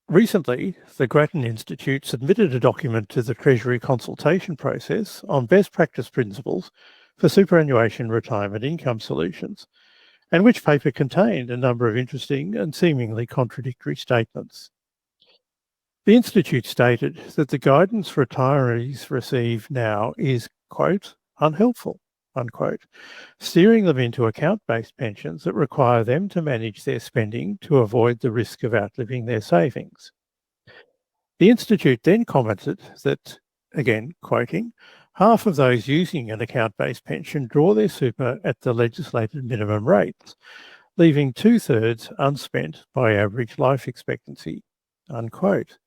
Recently, the Grattan Institute submitted a document to the Treasury consultation process on best practice principles for superannuation retirement income solutions, and which paper contained a number of interesting and seemingly contradictory statements. The Institute stated that the guidance retirees receive now is, quote, unhelpful, unquote, steering them into account-based pensions that require them to manage their spending to avoid the risk of outliving their savings. The Institute then commented that, again quoting, half of those using an account-based pension draw their super at the legislated minimum rates, leaving 2/3 unspent by average life expectancy, unquote.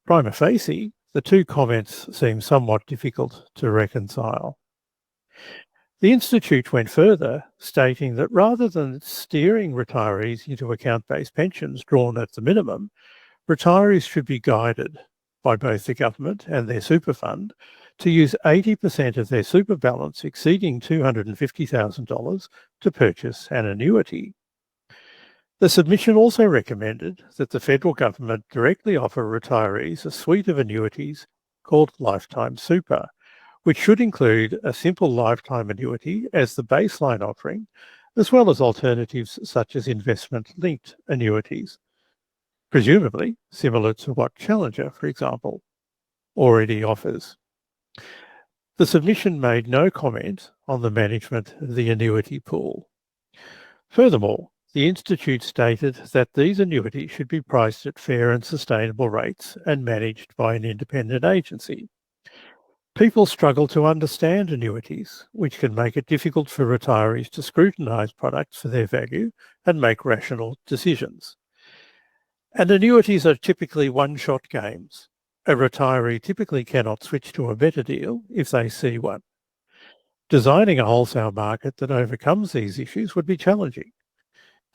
Prima facie, the two comments seem somewhat difficult to reconcile. The Institute went further, stating that rather than steering retirees into account-based pensions drawn at the minimum, retirees should be guided by both the government and their super fund to use 80% of their super balance exceeding $250,000 to purchase an annuity. The submission also recommended that the federal government directly offer retirees a suite of annuities called Lifetime Super, which should include a simple lifetime annuity as the baseline offering, as well as alternatives such as investment-linked annuities, presumably similar to what Challenger, for example, already offers. The submission made no comment on the management of the annuity pool. Furthermore, the Institute stated that these annuities should be priced at fair and sustainable rates and managed by an independent agency. People struggle to understand annuities, which can make it difficult for retirees to scrutinise products for their value and make rational decisions. And annuities are typically one-shot games. A retiree typically cannot switch to a better deal if they see one. Designing a wholesale market that overcomes these issues would be challenging.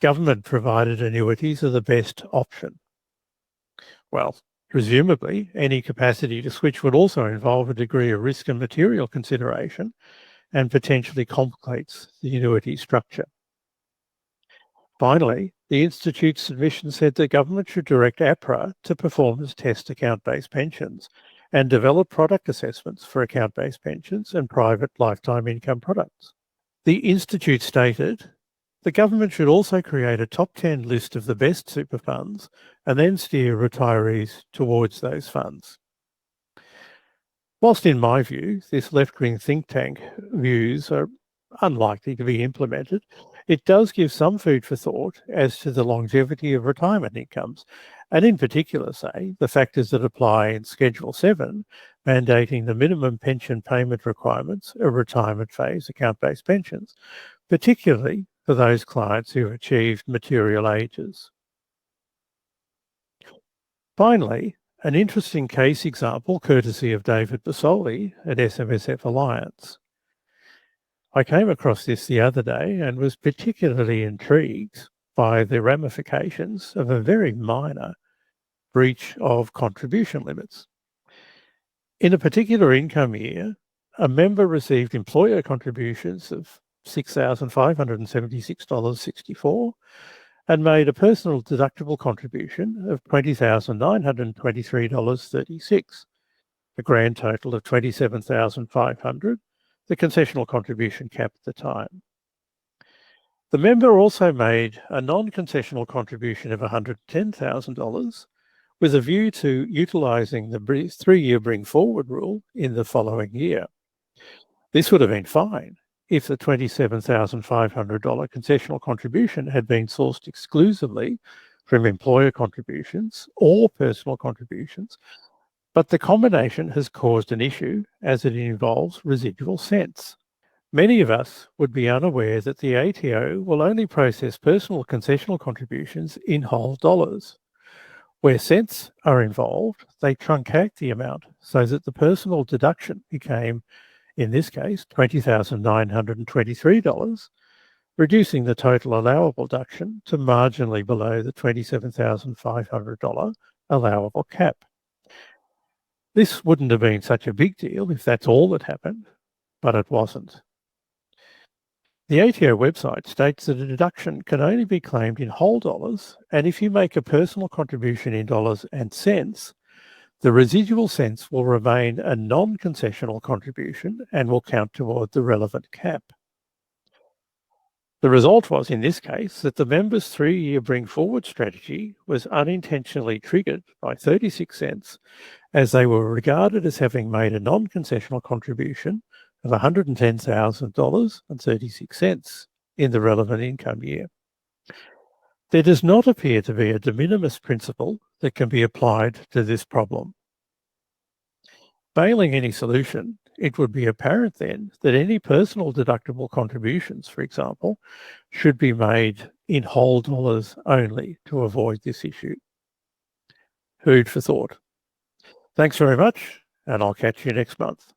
Government-provided annuities are the best option. Well, presumably, any capacity to switch would also involve a degree of risk and material consideration and potentially complicates the annuity structure. Finally, the Institute's submission said the government should direct APRA to performance test account-based pensions and develop product assessments for account-based pensions and private lifetime income products. The Institute stated, the government should also create a top 10 list of the best super funds and then steer retirees towards those funds. Whilst in my view, this left-wing think tank views are unlikely to be implemented, it does give some food for thought as to the longevity of retirement incomes, and in particular, say, the factors that apply in Schedule 7, mandating the minimum pension payment requirements of retirement phase account-based pensions, particularly for those clients who have achieved material ages. Finally, an interesting case example courtesy of David Basoli at SMSF Alliance. I came across this the other day and was particularly intrigued by the ramifications of a very minor breach of contribution limits. In a particular income year, a member received employer contributions of $6,576.64 and made a personal deductible contribution of $20,923.36, a grand total of $27,500, the concessional contribution cap at the time. The member also made a non-concessional contribution of $110,000 with a view to utilising the 3-year bring forward rule in the following year. This would have been fine if the $27,500 concessional contribution had been sourced exclusively from employer contributions or personal contributions, but the combination has caused an issue as it involves residual cents. Many of us would be unaware that the ATO will only process personal concessional contributions in whole dollars. Where cents are involved, they truncate the amount so that the personal deduction became, in this case, $20,923, reducing the total allowable deduction to marginally below the $27,500 allowable cap. This wouldn't have been such a big deal if that's all that happened, but it wasn't. The ATO website states that a deduction can only be claimed in whole dollars, and if you make a personal contribution in dollars and cents, the residual cents will remain a non-concessional contribution and will count toward the relevant cap. The result was, in this case, that the members' 3-year bring forward strategy was unintentionally triggered by 36 cents, as they were regarded as having made a non-concessional contribution of $110,000.36 in the relevant income year. There does not appear to be a de minimis principle that can be applied to this problem. Failing any solution, it would be apparent then that any personal deductible contributions, for example, should be made in whole dollars only to avoid this issue. Food for thought. Thanks very much, and I'll catch you next month.